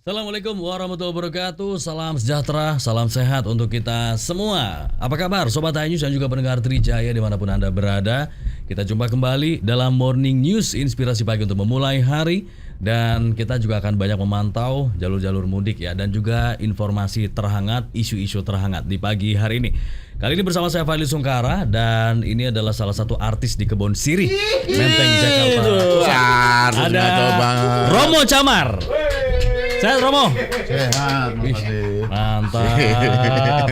Assalamualaikum warahmatullahi wabarakatuh. Salam sejahtera, salam sehat untuk kita semua. Apa kabar Sobat iNews dan juga pendengar Trijaya dimanapun Anda berada. Kita jumpa kembali dalam Morning News Inspirasi Pagi untuk memulai hari. Dan kita juga akan banyak memantau jalur-jalur mudik ya. Dan juga informasi terhangat, isu-isu terhangat di pagi hari ini. Kali ini bersama saya Fadli Sungkara. Dan ini adalah salah satu artis di Kebon Sirih, Menteng, Jakarta. Ada Romo Camar. Sehat Romo? Sehat, makasih. Mantap.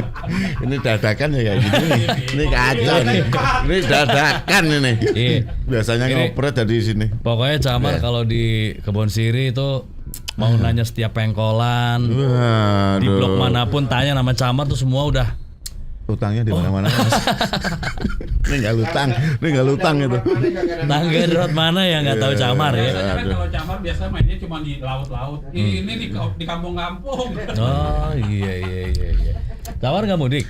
Ini dadakan ya kayak gini. Ini kacau nih. Ini dadakan ini. Iya. Biasanya Ini- ngopret dari sini. Pokoknya Camar kalau di Kebon Sirih itu mau nanya setiap pengkolan, di blok manapun tanya nama Camar tuh semua udah. Utangnya di mana-mana. Mas. Ini nggak lutang itu. Tangga darat mana yang nggak tahu Camar ya? Biasanya kan kalau Camar biasa mainnya cuma di laut-laut. Ini di kampung-kampung. Oh iya. Camar nggak mudik?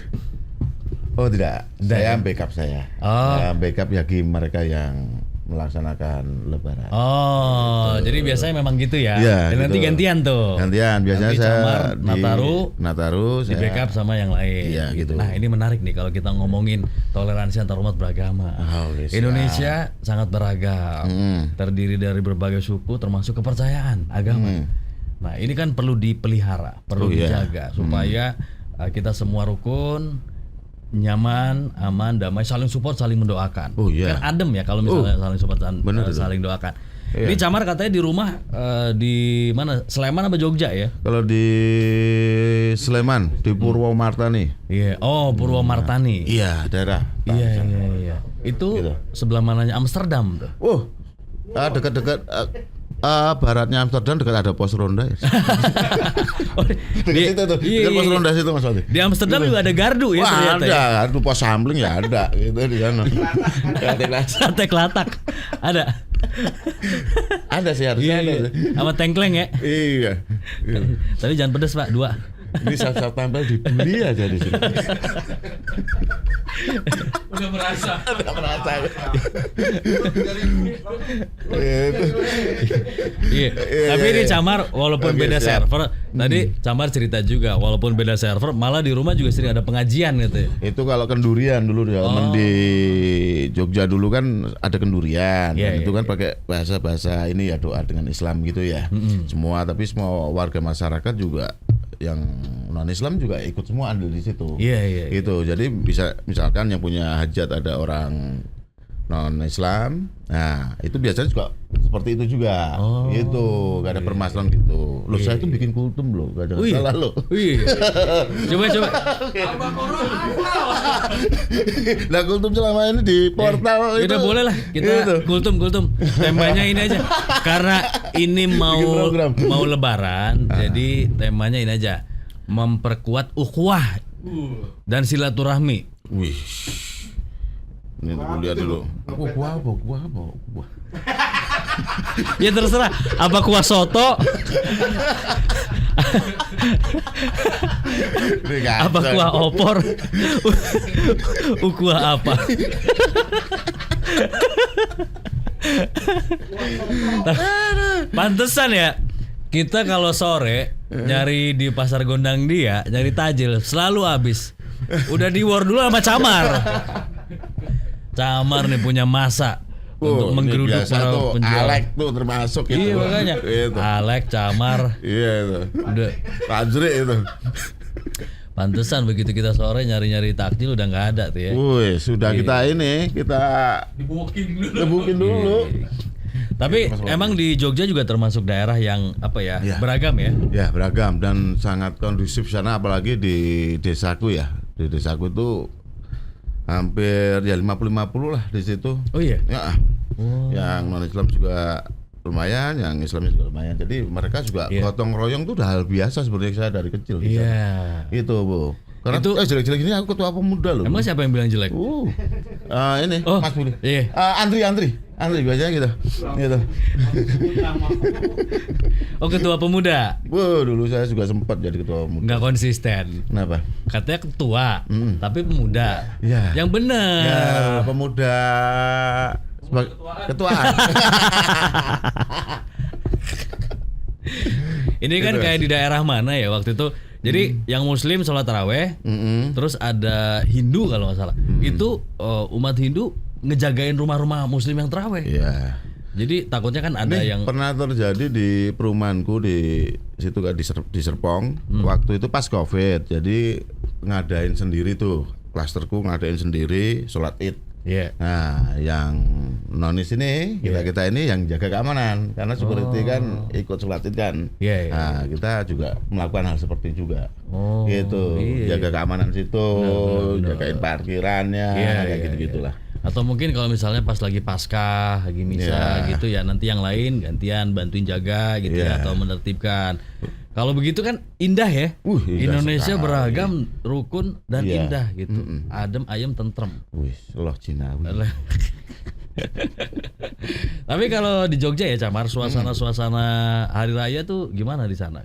Oh tidak, saya backup saya. Oh. Saya backup bagi mereka yang melaksanakan Lebaran. Oh, jadi biasanya memang gitu ya? Iya, Dan nanti gitu. gantian tuh. Gantian, biasanya Nanti saya Camar, di Nataru, di saya backup sama yang lain. Iya, gitu. Nah ini menarik nih kalau kita ngomongin toleransi antar umat beragama. Oh, yes, Indonesia sangat beragam, terdiri dari berbagai suku termasuk kepercayaan agama. Nah ini kan perlu dipelihara, perlu Oh, iya. dijaga supaya kita semua rukun, nyaman, aman, damai, saling support, saling mendoakan. Oh, iya. Kan adem ya kalau misalnya saling support dan bener itu. saling doakan. Iya. Ini Camar katanya di rumah di mana? Sleman apa Jogja ya? Kalau di Sleman, di Purwomartani. Iya. Oh, Purwomartani. Iya, daerah. Iya. Itu Gitu. sebelah mananya Amsterdam tuh. Dekat-dekat baratnya Amsterdam, dekat ada pos ronda ya. Oh, Dekat situ tuh, dekat pos ronda situ Mas Wati. Di Amsterdam juga ada gardu ya Wah, ternyata. Ya. ada, itu pos sampling ya ada gitu di sana. Sate kelatak. Ada. Ada sih harusnya ada. Iya. Sama tengkleng ya. Iya. Tapi jangan pedes, Pak. 2. Ini saat tampil dibeli aja di sini. Udah merasa. Itu. Iya. Tapi ini Camar walaupun Oke, beda siap. server, tadi Camar cerita juga walaupun beda server, malah di rumah juga sering ada pengajian gitu ya. Itu kalau kendurian dulu ya, di Jogja dulu kan ada kendurian. Iya, Dan itu iya, kan pakai bahasa ini ya, doa dengan Islam gitu ya. Tapi semua warga masyarakat juga yang non Islam juga ikut semua andil di situ. Iya. Gitu. Jadi bisa misalkan yang punya hajat ada orang non Islam, nah itu biasanya juga seperti itu juga. Oh, Gitu, gak ada permasalahan gitu. Loh, saya tuh bikin kultum loh, gak ada Wih. masalah loh. Wih. Coba. Abang orang hafal. Nah, kultum selama ini di portal Ya itu. udah boleh lah kita Itu. kultum. Temanya ini aja. Karena ini Bikin program. mau lebaran, jadi temanya ini aja. Memperkuat ukhuwah dan silaturahmi. Wih. Ini dulu lihat dulu. Gua apa? Ya terserah apa kuah soto, Ini apa kacau. kuah opor, ukuah apa. Pantesan ya. Kita kalau sore nyari di pasar Gondang Dia, nyari tajil selalu habis. Udah di war dulu sama Camar. Camar nih punya masa untuk Ini menggeruduk biasa para tuh, penjual. Alek tuh termasuk itu. Iya makanya. Itu. Alek, Camar, Iya itu. udah. Fajri itu. Pantesan begitu kita sore nyari-nyari takjil udah nggak ada tuh ya. Wih, sudah kita Dibukin dulu. tebukin dulu. Tapi emang di Jogja juga termasuk daerah yang apa ya, Iya. beragam ya. Ya, beragam dan sangat kondusif sana, apalagi di desaku ya. Di desaku itu hampir ya 50-50 lah di situ. Oh iya. Ya. Yang non Islam juga lumayan, yang Islamnya juga lumayan. Jadi mereka juga Iya. gotong royong tuh udah hal biasa sebenarnya saya dari kecil. di sana. Iya. Itu Bu. Karena Itu- jelek-jelek ini aku ketua pemuda loh. Emang siapa yang bilang jelek? Ini Oh, Mas Budi. iya. Andri biasanya gitu. Gitu. Oh ketua pemuda, Dulu saya juga sempat jadi ketua pemuda. nggak konsisten. Kenapa? Katanya ketua, tapi pemuda. Iya. Yang bener. Ya, pemuda ketuaan. Ini kan kayak di daerah mana ya waktu itu. Jadi yang Muslim sholat taraweh, terus ada Hindu kalau nggak salah. Itu umat Hindu ngejagain rumah-rumah Muslim yang taraweh. Iya. Jadi takutnya kan ada Ini yang pernah terjadi di perumahanku di situ kan di Serpong. Waktu itu pas Covid. Jadi ngadain sendiri tuh. Klasterku ngadain sendiri sholat Id. Iya. Nah, yang nonis ini kita ini yang jaga keamanan karena security kan ikut sholat Id kan. Iya, iya. Nah, kita juga melakukan hal seperti juga. Oh, Gitu, iya. jaga keamanan situ, Benar. jagain parkirannya, Iya, kayak iya, gitu-gitulah. Atau mungkin kalau misalnya pas lagi Paskah, lagi misa gitu ya, nanti yang lain gantian bantuin jaga gitu ya, atau menertibkan. Kalau begitu kan indah ya. Indah Indonesia sekali. beragam, rukun dan Iya. indah gitu. Adem, ayem, tentrem. Wih, loh Cina. Tapi kalau di Jogja ya Camar, suasana-suasana hari raya tuh gimana di sana?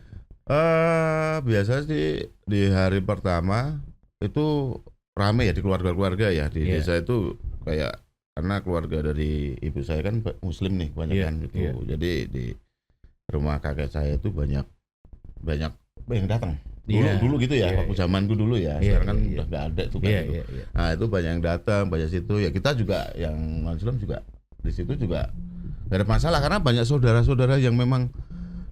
Biasa sih di hari pertama itu rame ya di keluarga-keluarga ya di Iya. desa itu kayak karena keluarga dari ibu saya kan Muslim nih banyak Iya, kan gitu. iya. Jadi di rumah kakek saya itu banyak yang datang. Iya. Dulu gitu ya, Iya, waktu zamanku dulu ya. Iya, Sekarang kan iya, udah nggak ada tuh kan Iya, gitu. iya, iya. Nah itu banyak yang datang, banyak situ ya kita juga yang non-Islam juga di situ juga gak ada masalah karena banyak saudara-saudara yang memang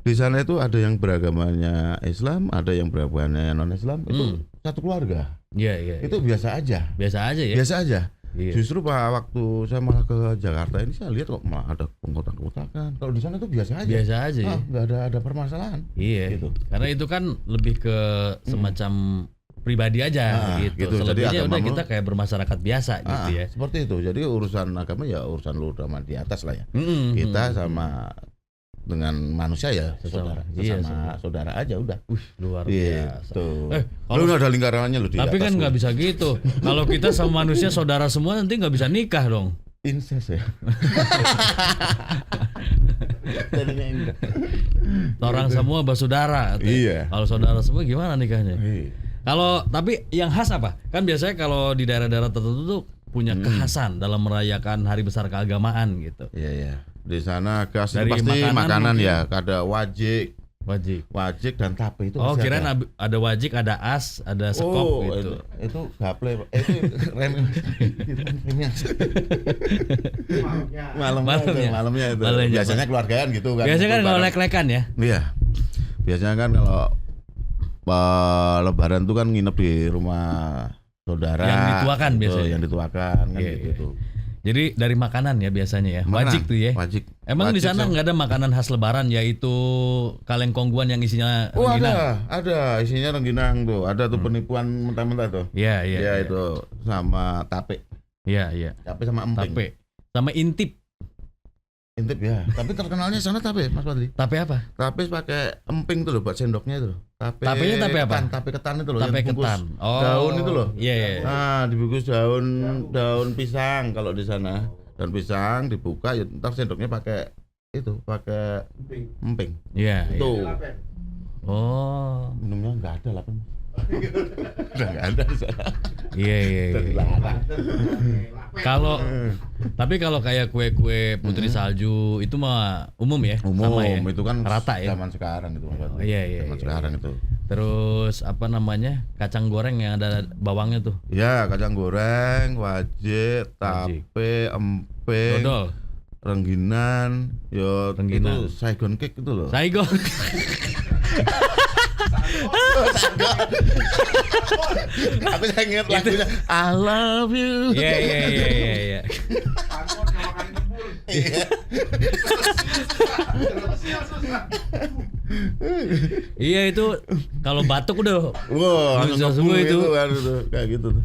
di sana itu ada yang beragamanya Islam, ada yang beragamanya non-Islam itu satu keluarga. Iya, iya. Itu biasa aja, Biasa aja ya. biasa aja. Iya. Justru waktu saya malah ke Jakarta ini saya lihat kok malah ada pengkotak-kotakan. Kalau di sana itu biasa aja. Biasa aja ya. Nggak ada permasalahan. Iya. Gitu. Karena itu kan lebih ke semacam pribadi aja gitu. gitu. Jadi Selebihnya udah agama kita kayak bermasyarakat biasa gitu ya. Seperti itu. Jadi urusan agama ya urusan lu sama di atas lah ya. Mm-mm. Kita sama dengan manusia ya Sesama. saudara, Iya, saudara aja udah. Luar biasa. Gitu. kalau- Lu nggak ada lingkarannya lu di Tapi atas kan lu. nggak bisa gitu. Kalau kita sama manusia saudara semua nanti nggak bisa nikah dong. Incest ya. Jadinya incest. Orang semua bersaudara. Iya. Kalau saudara semua gimana nikahnya? Iya. Kalau tapi yang khas apa? Kan biasanya kalau di daerah-daerah tertentu tuh punya kekhasan dalam merayakan hari besar keagamaan gitu. Iya ya. Di sana khas Dari pasti makanan makanan mungkin. ya. Ada Wajik. wajik dan tape itu. Oh, pasti kirain ada. ada wajik, ada as, ada sekop gitu. Itu gaple. Itu remnya. Malamnya itu. Malamnya. Biasanya keluargaan gitu kan. Biasanya kan Kumpul kalau bareng. lek-lekan ya. Iya. Biasanya kan kalau Lebaran tuh kan nginep di rumah saudara. Yang dituakan gitu, biasanya. Yang dituakan kan Iya, gitu iya. tuh. Jadi dari makanan ya biasanya ya. Makanan, Wajik tuh ya. Wajik. Emang di Wajik sana sama- nggak ada makanan khas Lebaran yaitu kaleng kongguan yang isinya Oh rengginang? ada isinya rengginang tuh, ada tuh penipuan mentah-mentah tuh. Iya, iya. Ya iya. itu sama tape, Iya. tape sama emping. Tape. Sama intip. Intip ya. Tapi terkenalnya sana tape, Mas Fadli. Tape apa? Tape pakai emping tuh loh buat sendoknya itu loh. Tapenya tape apa? ketan, tape ketan itu loh. Tape yang dibungkus ketan. Oh. daun itu loh. Iya, iya. Nah, dibungkus daun pisang kalau di sana. Daun pisang dibuka, ya ntar sendoknya pakai itu, pakai emping. Iya. iya. Tuh. Oh. Minumnya nggak ada lah kan. Udah nggak ada di sana. Iya, iya, Udah iya. dilarang. Kalau tapi kalau kayak kue-kue putri salju itu mah umum ya? Umum Sama ya? itu kan Rata ya? zaman sekarang itu Mas Fadli. Oh, iya, iya, Zaman iya. sekarang itu. Terus apa namanya? Kacang goreng yang ada bawangnya tuh. Ya, kacang goreng, wajik, tape, emping, Dodol. rengginan, yo Rengginan. itu Saigon cake itu loh. Saigon. Tapi saya ingat lagunya I love you. Iya, iya, iya, iya, iya. Iya itu kalau batuk udah. Wah, Bisa langsung semua ngebul itu. kan itu kayak gitu tuh.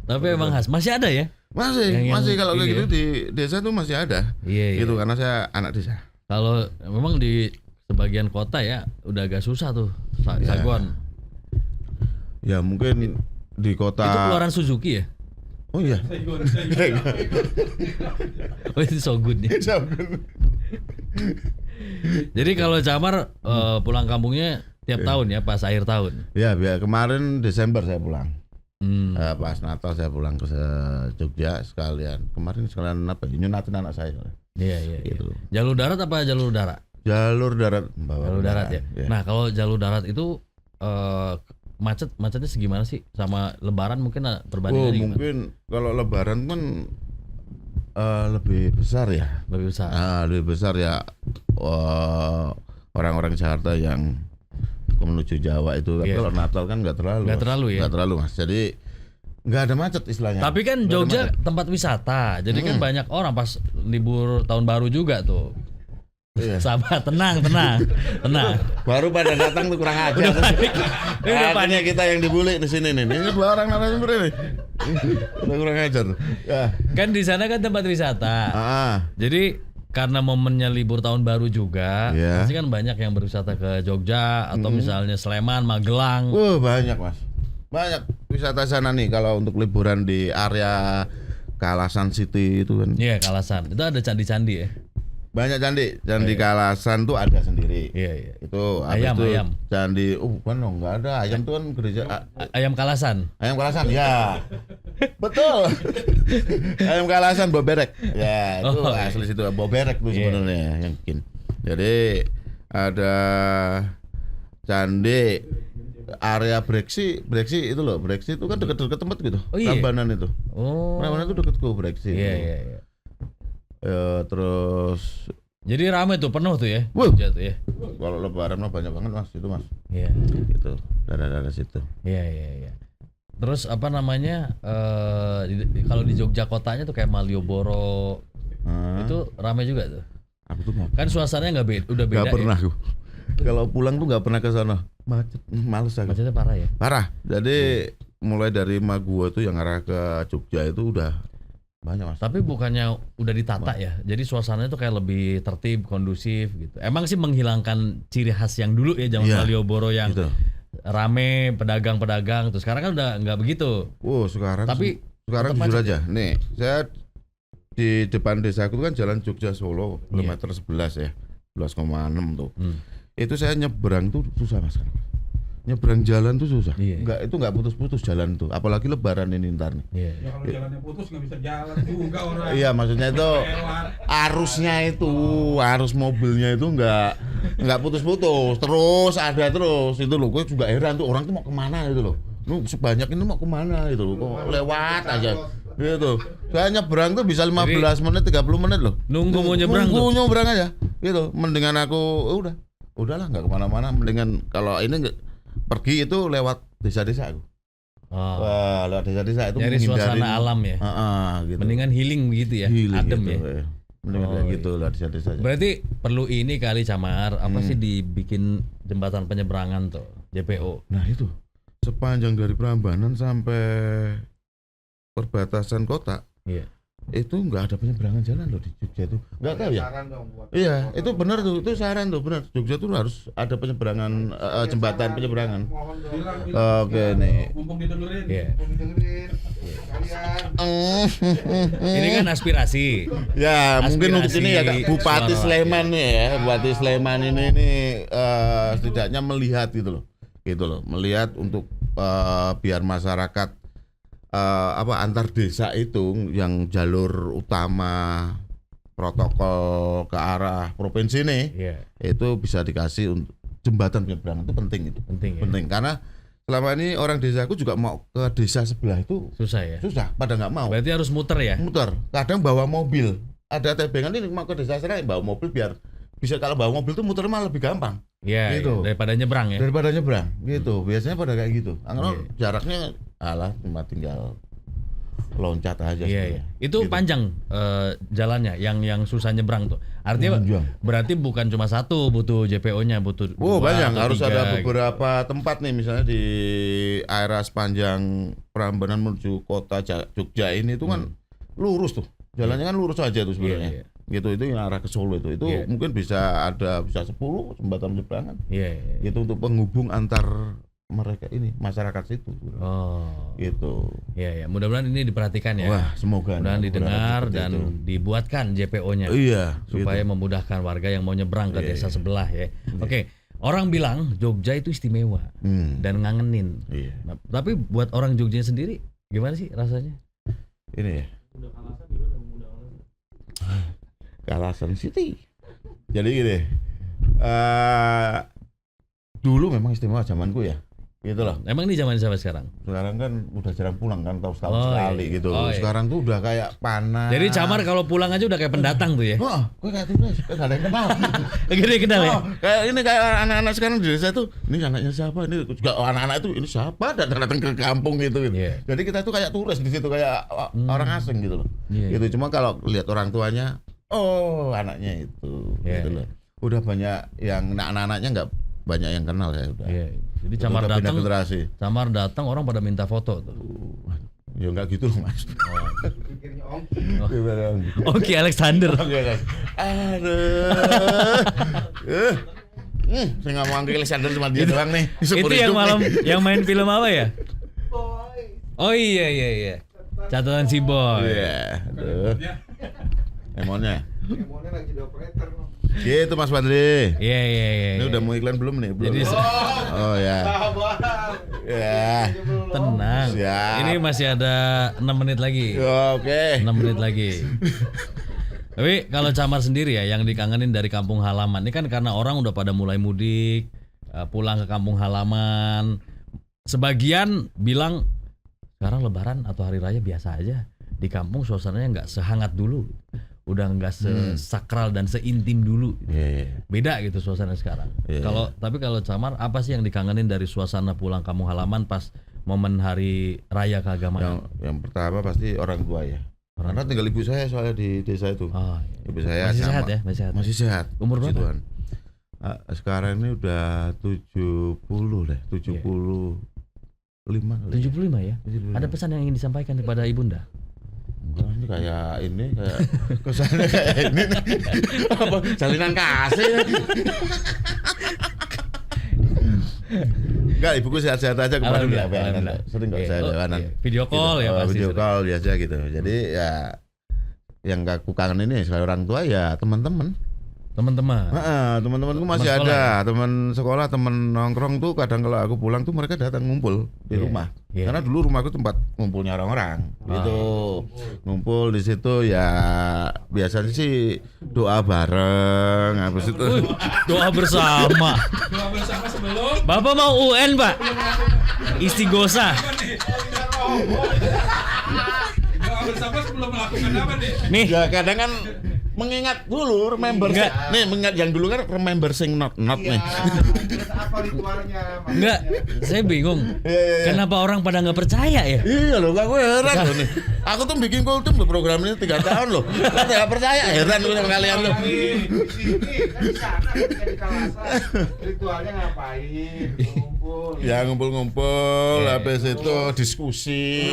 Tapi emang khas. Masih ada ya? Masih, Yang masih kalau kayak ini gitu di desa tuh masih ada. Iya, iya. Gitu karena saya anak desa. Kalau memang di sebagian kota ya udah agak susah tuh Iya. sagon. Ya mungkin di kota. Itu keluaran Suzuki ya? Oh iya. Oh itu Shogun ya. Jadi kalau Camar pulang kampungnya tiap tahun ya pas akhir tahun. Ya, biar kemarin Desember saya pulang. Hmm. Pas Natal saya pulang ke Jogja sekalian. Kemarin sekalian apa? Nyunatin anak saya. Iya, iya, iya. Gitu. Jalur darat apa jalur udara? Jalur darat. Jalur darat ya. Ya. Nah, kalau jalur darat itu macetnya segimana sih sama Lebaran mungkin perbandingannya gimana? Mungkin kalau Lebaran kan lebih besar ya. Lebih besar. Lebih besar ya orang-orang Jakarta yang menuju Jawa itu. Tapi kalau Natal kan nggak terlalu. Nggak terlalu ya. Nggak terlalu Mas. Jadi nggak ada macet istilahnya. Tapi kan Jogja tempat wisata, jadi kan banyak orang pas libur tahun baru juga tuh. Iya. Sabar, tenang. Baru pada datang tuh kurang ajar. Udah panik. Kita yang dibully di sini nih. Ini dua orang narasumber ini. Udah kurang ajar. Ya. Kan di sana kan tempat wisata. Jadi karena momennya libur tahun baru juga, pasti kan banyak yang berwisata ke Jogja atau misalnya Sleman, Magelang. Banyak Mas. Banyak wisata sana nih kalau untuk liburan di area Kalasan City itu kan. Iya, Kalasan. Itu ada candi-candi ya. Banyak candi Kalasan tuh ada sendiri. Iya. Itu ayam. Candi, bukan dong, nggak ada. Ayam tuh kan gereja. Ayam Kalasan. Ayam Kalasan, ya. Betul. Ayam Kalasan Boberek. Ya, itu asli situ Boberek tuh sebenarnya yang bikin. Jadi ada candi area Breksi itu loh. Breksi itu kan dekat-dekat tempat gitu. Rambanan itu. Rambanan itu dekat ke Breksi. Iya. Terus jadi ramai tuh, penuh tuh ya. Jogja tuh ya. Kalau Lebaran mah banyak banget Mas, itu Mas. Iya. Gitu. Daerah-daerah situ. Iya. Terus apa namanya? Kalau di Jogja kotanya tuh kayak Malioboro. Itu ramai juga tuh. Apa tuh? Kan suasananya udah beda. Gak pernah aku. Kalau pulang tuh nggak pernah ke sana. Macet, males aku. Macetnya parah ya. Parah. Jadi mulai dari Magua tuh yang arah ke Jogja itu udah banyak Mas. Tapi bukannya udah ditata ya. Jadi suasananya tuh kayak lebih tertib, kondusif gitu. Emang sih menghilangkan ciri khas yang dulu ya zaman Malioboro yang gitu. Rame pedagang-pedagang. Terus sekarang kan udah nggak begitu. Sekarang. Tapi sekarang jujur aja. Nih, saya di depan desaku kan jalan Jogja Solo kilometer 11 ya. 11,6 tuh. Itu saya nyebrang tuh susah Mas. Nyebrang jalan tuh susah. Itu nggak putus-putus jalan tuh. Apalagi Lebaran ini ntar nih. Ya kalau jalannya putus nggak bisa jalan juga orang. Iya, maksudnya itu arus mobilnya itu nggak putus-putus. Terus ada terus itu loh. Gue juga heran tuh orang tuh mau kemana itu loh. Sebanyak ini mau kemana itu loh. Kok lewat aja. Gitu. Saya nyebrang tuh bisa 15 menit 30 menit loh. Nunggu mau nyebrang tuh. Nunggu nyebrang aja. Gitu. Mendingan aku udahlah nggak kemana-mana. Mendingan kalau ini pergi itu lewat desa-desa aku. Wah, lewat desa-desa itu nyari suasana alam ya. Gitu. Mendingan healing begitu ya. Adem gitu, ya. Mendingan kayak gitu lewat desa-desa. Berarti perlu ini kali Camar, apa sih dibikin jembatan penyeberangan tuh, JPO. Nah, itu. Sepanjang dari Prambanan sampai perbatasan kota. Iya. Itu nggak ada penyeberangan jalan loh di Jogja itu. Nggak tahu ya. Iya, itu benar tuh. Itu saran tuh benar. Jogja tuh harus ada penyeberangan jembatan penyeberangan. Oke nih. Mumpung didengerin. Iya. Ini kan aspirasi. Ya, mungkin untuk ini ya Bupati suara Sleman nih ya. Bupati Sleman ini setidaknya melihat gitu loh. Melihat untuk biar masyarakat antar desa itu yang jalur utama protokol ke arah provinsi nih, itu bisa dikasih untuk jembatan penyeberangan itu penting itu. Penting karena selama ini orang desaku juga mau ke desa sebelah itu susah ya. Susah, pada nggak mau. Berarti harus muter ya. Muter. Kadang bawa mobil. Ada tebengan ini mau ke desa sana bawa mobil biar bisa, kalau bawa mobil tuh muter malah lebih gampang. Iya, gitu. Daripada nyebrang ya. Daripada nyebrang gitu. Biasanya pada kayak gitu. Jaraknya cuma tinggal loncat aja. Iya. Itu gitu. Panjang jalannya yang susah nyebrang tuh. Artinya berarti bukan cuma satu butuh JPO-nya, butuh banyak. Harus 3, ada beberapa tempat nih, misalnya di area sepanjang Prambanan menuju kota Jogja ini itu kan lurus tuh. Jalannya kan lurus aja tuh sebenarnya. Gitu, itu yang arah ke Solo itu mungkin bisa 10 jembatan penyeberangan. Gitu untuk penghubung antar mereka ini masyarakat situ. Gitu. Iya. Mudah-mudahan ini diperhatikan ya. Wah, semoga. Mudah-mudahan didengar dan dibuatkan JPO-nya. Supaya memudahkan warga yang mau nyebrang ke desa sebelah ya. Oke. Orang bilang Jogja itu istimewa dan ngangenin. Nah, tapi buat orang Jogja sendiri gimana sih rasanya? Ini ya. Kalasan City. Jadi gini, Dulu memang istimewa zamanku ya, gitu loh. Emang ini zaman siapa sekarang? Sekarang kan udah jarang pulang kan, tahu setahun Oh, sekali iya. gitu. Oh, iya. Sekarang tuh udah kayak panas. Jadi Camar kalau pulang aja udah kayak pendatang tuh ya. Oh, gue kayak tulis, kayak gak ada yang kenal. Gede kenal ya. Oh, kayak ini kayak anak-anak sekarang di desa tuh, ini anaknya siapa? Ini juga anak-anak itu ini siapa? Datang ke kampung gitu. Iya. Jadi kita tuh kayak turis di situ kayak orang asing gitu loh. Iya. Gitu cuma kalau lihat orang tuanya, oh anaknya itu, Iya, gitu iya. loh. Udah banyak yang anak-anaknya nggak banyak yang kenal ya udah. Iya. Jadi Udah Camar pindah datang, generasi. Camar datang orang pada minta foto tuh. Ya nggak gitu loh mas. Oke, Alexander. Oke, guys. Aduh. Saya nggak mau ambil Alexander cuma dia doang nih. Itu yang malam yang main film apa ya? Oh iya. Catatan si Boy. Iya. Aduh. Ya. Emonnya. Emonnya lagi di operator. Gitu Mas Badri. Iya. Ini udah mau iklan belum nih? Belum. Jadi Oh ya. Ya. tenang. Siap. Ini masih ada 6 menit lagi. Oke. 6 menit lagi. Tapi kalau Camar sendiri ya yang dikangenin dari kampung halaman ini kan karena orang udah pada mulai mudik, pulang ke kampung halaman. Sebagian bilang sekarang lebaran atau hari raya biasa aja. Di kampung suasananya nggak sehangat dulu. Udah nggak sesakral dan seintim dulu. Iya. Beda gitu suasana sekarang. Iya. Tapi kalau Camar apa sih yang dikangenin dari suasana pulang kampung halaman pas momen hari raya keagamaan? Yang pertama pasti orang tua ya. Karena tinggal ibu saya soalnya di desa itu. Oh, iya. Ibu saya Masih sama- sehat ya? Masih sehat. Masih sehat. Umur berapa? Puji Tuhan. Sekarang ini udah 70 deh, 75 kali. 75 ya? 75. Ada pesan yang ingin disampaikan kepada ibunda? Enggak, ini kayak kesannya kayak ini nih. Apa jalinan kasih. Enggak, ibuku sehat-sehat aja kemarin Alhamdulillah, nggak alhamdulillah. sering kok Iya. saya Oh, dewanan. iya. Video call ya pasti Video sering. call biasa gitu. Jadi ya yang aku kangen ini selain orang tua ya teman-teman. Teman-teman. Teman-temanku masih Teman sekolah ada, teman sekolah, teman nongkrong tuh kadang kalau aku pulang tuh mereka datang ngumpul di Iya, rumah. iya. Karena dulu rumahku tempat ngumpulnya orang-orang. Gitu. Ngumpul di situ ya biasanya sih doa bareng habis itu. Doa bersama. Doa bersama sebelum Bapak mau UN, Pak? Istighosa. apa nih? Doa bersama sebelum melakukan apa nih? Nih, Ya kadang kan mengingat dulu remember Enggak. nih mengingat yang dulu kan remember sing not nih. Terus apa ritualnya? enggak, saya bingung. Iya. Kenapa orang pada nggak percaya ya? Iya loh, aku heran loh nih. Aku tuh bikin kultum loh program ini 3 tahun loh. Kok nggak percaya? Heran gue sama kalian loh. Di sini kan di sana ketika di Kalasan ritualnya ngapain? Ngumpul. Ya ngumpul-ngumpul, habis itu diskusi.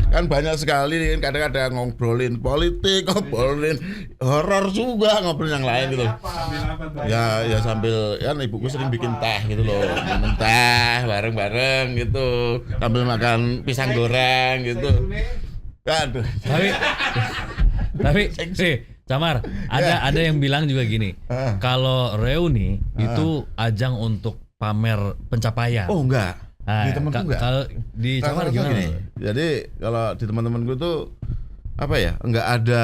Kan banyak sekali nih, kadang ada ngobrolin politik, ngobrolin horor juga, ngobrolin yang lain gitu. Ambil apa tuh? Ya sambil kan ibuku sering bikin teh gitu loh, minum teh bareng-bareng gitu, sambil makan pisang goreng gitu. Aduh. Tapi Camar, ada yang bilang juga gini. Kalau reuni itu ajang untuk pamer pencapaian. Oh enggak. Di temanku enggak. Kalau di Camar Kalau gimana? gini, jadi kalau di teman-temanku tuh apa ya, enggak ada,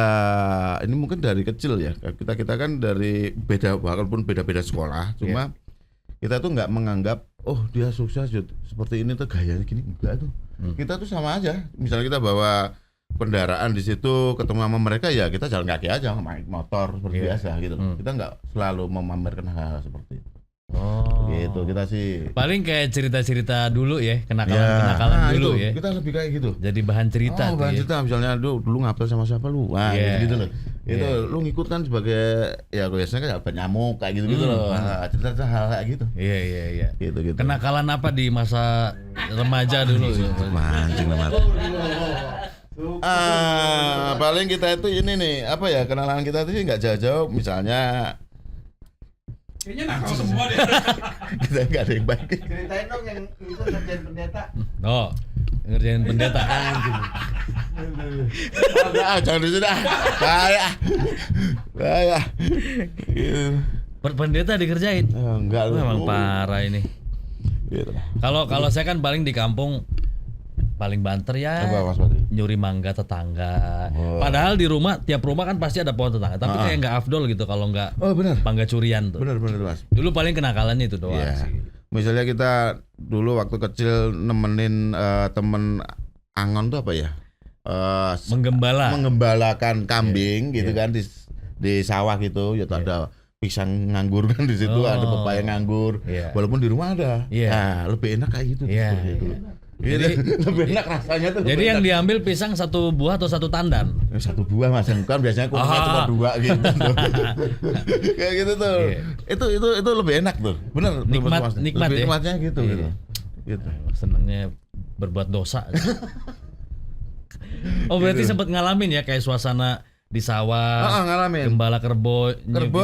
ini mungkin dari kecil ya, kita kan dari beda, walaupun beda-beda sekolah, cuma kita tuh nggak menganggap oh dia sukses seperti ini tuh gayanya gini, enggak tuh. Kita tuh sama aja, misalnya kita bawa kendaraan di situ ketemu sama mereka ya kita jalan kaki aja, naik motor seperti Iya. biasa gitu. Kita nggak selalu memamerkan hal seperti itu. Oh. Gitu kita sih. Paling kayak cerita-cerita dulu ya, kenakalan dulu itu, ya. kita lebih kayak gitu. Jadi bahan cerita Oh, tuh bahan ya. cerita misalnya dulu ngapel sama siapa lu, wah Iya. gitu loh. Itu Iya. lu ngikut kan sebagai ya biasanya kan obat nyamuk kayak gitu loh. Nah, cerita hal kayak gitu. Iya. Gitu. Kenakalan apa di masa remaja dulu? Mancing lah Mat. Paling kita itu ini nih, apa ya, kenalan kita itu nggak jauh-jauh, misalnya Kayaknya nakal semua deh. kita nggak ada yang baik. Ceritain dong yang itu ngerjain pendeta. Oh, ngerjain pendeta. Jangan di sini, bahaya. Gitu. Pendeta dikerjain. Enggak lu. Memang parah ini. Gitu. Kalau saya kan paling di kampung paling banter ya. Coba Mas Pati. nyuri mangga tetangga. Oh. Padahal di rumah tiap rumah kan pasti ada pohon tetangga, tapi kayak nggak afdol gitu kalau nggak Oh benar. mangga curian tuh. Benar Mas. Dulu paling kenakalannya itu doang Iya. sih. Misalnya kita dulu waktu kecil nemenin temen angon tuh apa ya? Menggembalakan kambing gitu kan di sawah gitu, ya ada pisang nganggur kan di situ, ada pepaya nganggur. Walaupun di rumah ada. Nah, lebih enak kayak gitu seperti itu. Jadi lebih enak rasanya tuh. Jadi yang diambil pisang satu buah atau satu tandan? Satu buah Mas, kan biasanya kuningnya cuma 2 gitu. Kayak gitu tuh. Itu lebih enak tuh. Bener Nikmat lebih ya. nikmatnya gitu. Gitu. Senangnya berbuat dosa. Oh berarti sempat ngalamin ya kayak suasana di sawah, ngalamin. gembala kerbo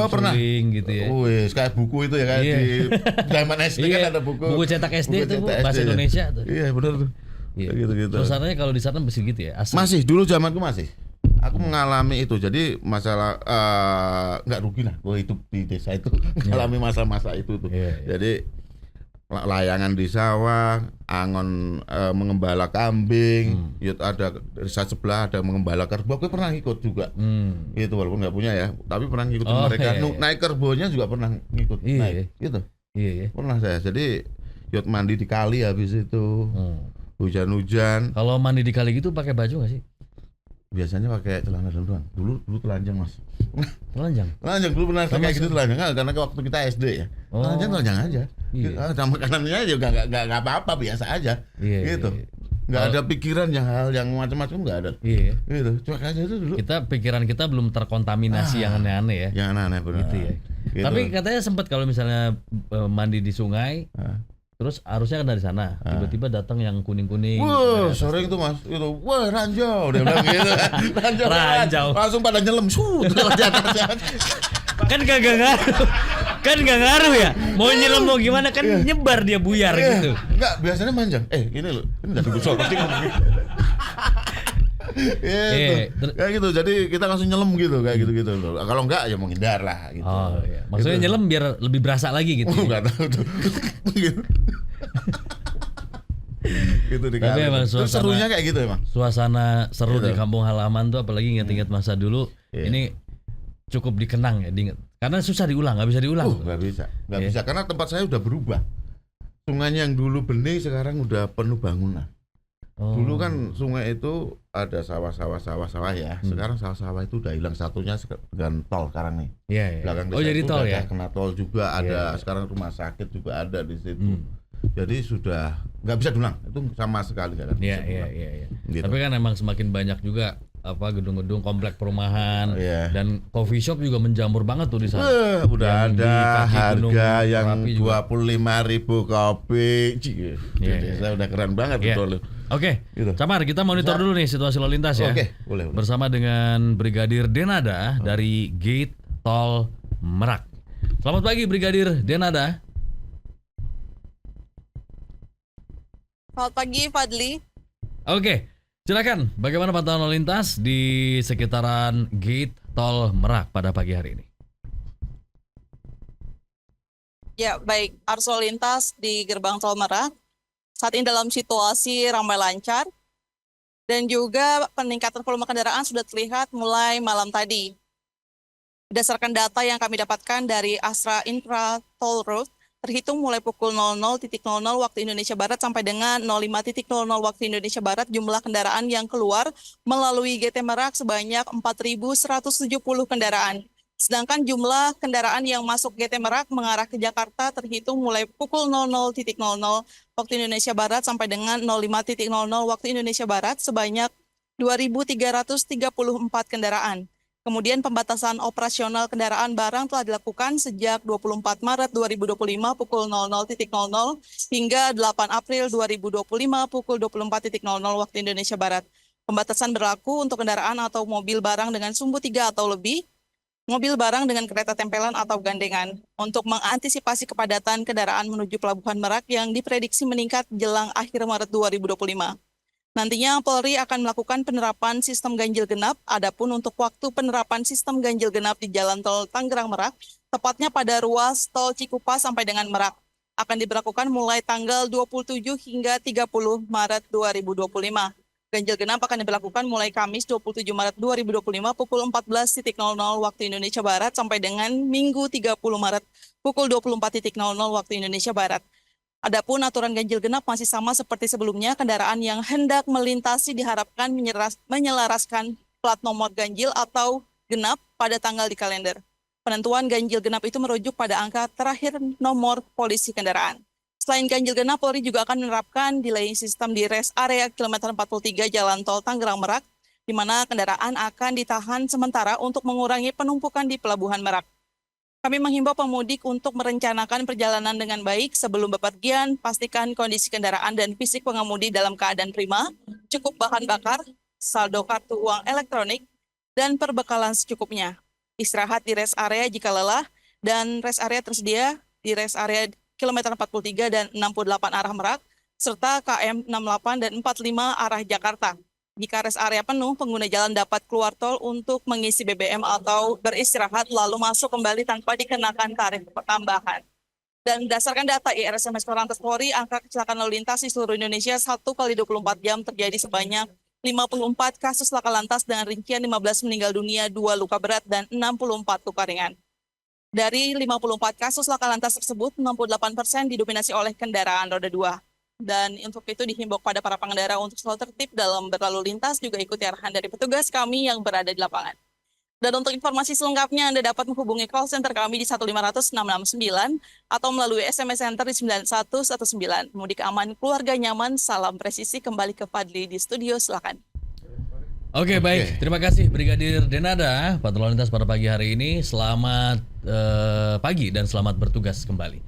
Pernah gitu ya. Wih, kayak buku itu ya kayak di zaman SD kan ada buku. Buku cetak SD itu cetak bahasa SD, Indonesia tuh. Iya benar tuh. Iya. Gitu. Suasananya kalau di sana masih gitu ya. Asli. Masih dulu zamanku masih. Aku mengalami itu. Jadi masalah nggak rugi lah kalau hidup di desa itu mengalami masa-masa itu tuh. Jadi layangan di sawah, angon mengembala kambing, ada desa sebelah ada mengembala kerbau. Aku pernah ikut juga. Itu walaupun nggak punya ya, tapi pernah ngikutin mereka. Naik kerbonya juga pernah ngikut. Naik gitu. Iya. Pernah saya. Jadi yot mandi di kali habis itu. Hujan-hujan. Kalau mandi di kali gitu pakai baju nggak sih? Biasanya pakai celana dalam doang. Dulu telanjang Mas. Telanjang. Telanjang dulu pernah kayak gitu telanjang. Karena waktu kita SD ya. Telanjang aja. Sama makanannya juga nggak apa-apa, biasa aja. Gitu. Nggak ada pikiran hal yang macam-macam, nggak ada. Gitu. Cuek aja itu dulu. Pikiran kita belum terkontaminasi yang aneh-aneh ya. Yang aneh-aneh benar. Gitu ya. Gitu. Tapi katanya sempat kalau misalnya mandi di sungai, terus arusnya kan dari sana, tiba-tiba datang yang kuning-kuning. Wah, sering tuh Mas, itu, wah ranjau, dia bilang gitu kan. Ranjau. Langsung pada nyelam, Kan gak ngaruh ya. Mau nyelam mau gimana kan nyebar dia buyar gitu. Enggak, biasanya manjang. Ini loh, ini enggak digusol pasti ngomong gitu. Kayak gitu. Jadi kita langsung nyelam gitu kayak gitu-gitu loh. Kalau enggak ya menghindar lah gitu. Oh iya. Maksudnya nyelam biar lebih berasa lagi gitu. Enggak tahu tuh. Gitu di Tapi emang terus serunya kayak gitu emang. Suasana seru gitu. di kampung halaman tuh apalagi ingat-ingat masa dulu. Ini cukup dikenang ya, diingat. Karena susah diulang, nggak bisa diulang. Nggak bisa karena tempat saya udah berubah. Sungai yang dulu bening sekarang udah penuh bangunan. Dulu kan sungai itu ada sawah ya. Sekarang sawah-sawah itu udah hilang, satunya dengan tol sekarang nih. Belakang desa jadi itu tol udah ya. kena tol juga ada. Sekarang rumah sakit juga ada di situ. Jadi sudah nggak bisa diulang. Itu sama sekali nggak bisa diulang. Gitu. Tapi kan emang semakin banyak juga gedung-gedung komplek perumahan dan coffee shop juga menjamur banget tuh di sana. Udah yang ada harga yang Merapi 25.000 kopi. Saya udah keren banget betul. Oke, Gitu. Camar, kita monitor dulu nih situasi lalu lintas ya. Oke, boleh. Bersama dengan Brigadir Denada dari Gate Tol Merak. Selamat pagi Brigadir Denada. Selamat pagi Fadli. Oke, silakan. Bagaimana pantauan lalu lintas di sekitaran Gate Tol Merak pada pagi hari ini? Ya, baik. Arus lalu lintas di gerbang Tol Merak saat ini dalam situasi ramai lancar dan juga peningkatan volume kendaraan sudah terlihat mulai malam tadi. Berdasarkan data yang kami dapatkan dari Astra Infra Toll Road, terhitung mulai pukul 00.00 waktu Indonesia Barat sampai dengan 05.00 waktu Indonesia Barat, jumlah kendaraan yang keluar melalui GT Merak sebanyak 4.170 kendaraan. Sedangkan jumlah kendaraan yang masuk GT Merak mengarah ke Jakarta terhitung mulai pukul 00.00 waktu Indonesia Barat sampai dengan 05.00 waktu Indonesia Barat sebanyak 2.334 kendaraan. Kemudian pembatasan operasional kendaraan barang telah dilakukan sejak 24 Maret 2025 pukul 00.00 hingga 8 April 2025 pukul 24.00 waktu Indonesia Barat. Pembatasan berlaku untuk kendaraan atau mobil barang dengan sumbu 3 atau lebih, mobil barang dengan kereta tempelan atau gandengan, untuk mengantisipasi kepadatan kendaraan menuju Pelabuhan Merak yang diprediksi meningkat jelang akhir Maret 2025. Nantinya Polri akan melakukan penerapan sistem ganjil genap. Adapun untuk waktu penerapan sistem ganjil genap di Jalan Tol Tangerang Merak, tepatnya pada ruas Tol Cikupa sampai dengan Merak, akan diberlakukan mulai tanggal 27 hingga 30 Maret 2025. Ganjil genap akan diberlakukan mulai Kamis 27 Maret 2025 pukul 14.00 waktu Indonesia Barat sampai dengan Minggu 30 Maret pukul 24.00 waktu Indonesia Barat. Adapun aturan ganjil genap masih sama seperti sebelumnya, kendaraan yang hendak melintasi diharapkan menyelaraskan plat nomor ganjil atau genap pada tanggal di kalender. Penentuan ganjil genap itu merujuk pada angka terakhir nomor polisi kendaraan. Selain ganjil genap, Polri juga akan menerapkan delaying system di rest area kilometer 43 Jalan Tol Tangerang Merak, di mana kendaraan akan ditahan sementara untuk mengurangi penumpukan di Pelabuhan Merak. Kami menghimbau pemudik untuk merencanakan perjalanan dengan baik sebelum bepergian, pastikan kondisi kendaraan dan fisik pengemudi dalam keadaan prima, cukup bahan bakar, saldo kartu uang elektronik, dan perbekalan secukupnya. Istirahat di rest area jika lelah, dan rest area tersedia di rest area kilometer 43 dan 68 arah Merak, serta KM 68 dan 45 arah Jakarta. Jika rest area penuh, pengguna jalan dapat keluar tol untuk mengisi BBM atau beristirahat lalu masuk kembali tanpa dikenakan tarif tambahan. Dan berdasarkan data IRSMS Korlantas Polri, angka kecelakaan lalu lintas di seluruh Indonesia 1 kali 24 jam terjadi sebanyak 54 kasus laka lantas dengan rincian 15 meninggal dunia, 2 luka berat, dan 64 luka ringan. Dari 54 kasus laka lantas tersebut, 68% didominasi oleh kendaraan roda 2. Dan untuk itu dihimbau pada para pengendara untuk selalu tertib dalam berlalu lintas, juga ikuti arahan dari petugas kami yang berada di lapangan. Dan untuk informasi selengkapnya, Anda dapat menghubungi call center kami di 1500669 atau melalui SMS Center di 9119. Mudik aman, keluarga nyaman, salam presisi. Kembali ke Fadli di studio, silakan. Oke, baik. Terima kasih Brigadir Denada, Patroli Lintas pada pagi hari ini. Selamat pagi dan selamat bertugas kembali.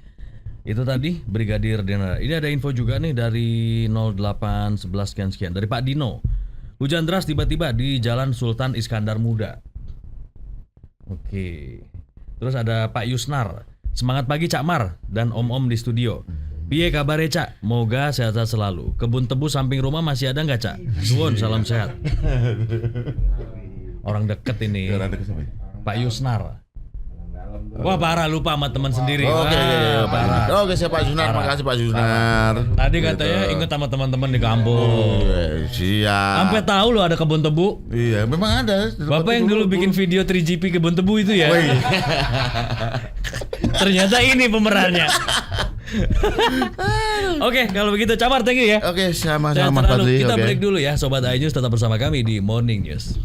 Itu tadi Brigadir Denada. Ini ada info juga nih dari 0811 sekian dari Pak Dino. Hujan deras tiba-tiba di Jalan Sultan Iskandar Muda. Oke. Terus ada Pak Yusnar. Semangat pagi Cak Mar dan Om-Om di studio. Piye kabare Cak? Moga sehat-sehat selalu. Kebun tebu samping rumah masih ada nggak Cak? Suwun, salam sehat. Orang deket ini. Pak Yusnar. Wah parah, lupa sama teman sendiri. Oke, Parah. oke, saya Pak Yusnar, makasih Pak Yusnar. Tadi katanya inget sama teman-teman di kampung. Siap. Sampai tahu loh ada kebun tebu. Iya, memang ada. Bapak yang dulu bikin video 3GP kebun tebu itu ya. Ternyata ini pemerannya. Oke, kalau begitu Camar, thank you ya. Oke, sama-sama Sehat Mas selalu. Fadli. Kita Oke. break dulu ya, Sobat iNews, tetap bersama kami di Morning News.